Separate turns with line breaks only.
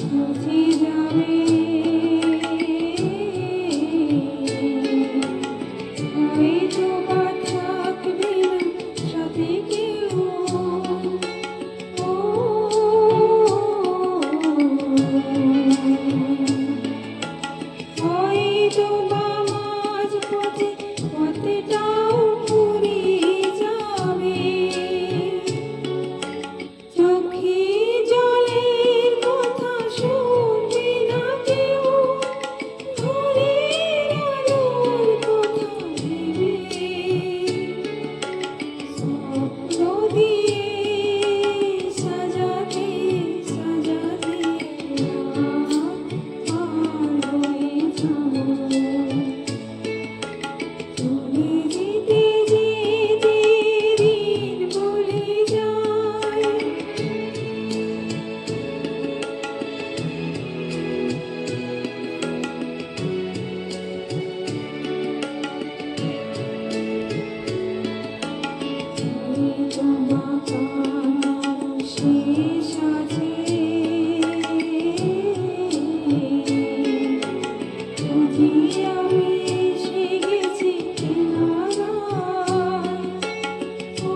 বুঝে যাবে হয়তো বা থাকবে না সাথে কেউ ও হয়তো বা মাঝ পথে পথটাও ফুরিয়ে যাবে চোখে জলের কথা শুনবে না কেউ ভোরের আলোর কথা ভেবে স্বপ্ন দিয়ে সাজাতে সাজাতে পার হয়ে যাবো চলে যেতে যেতে দিন বলে যায় শেষ আছে বুঝি আমি এসে গেছি কিনারায় ও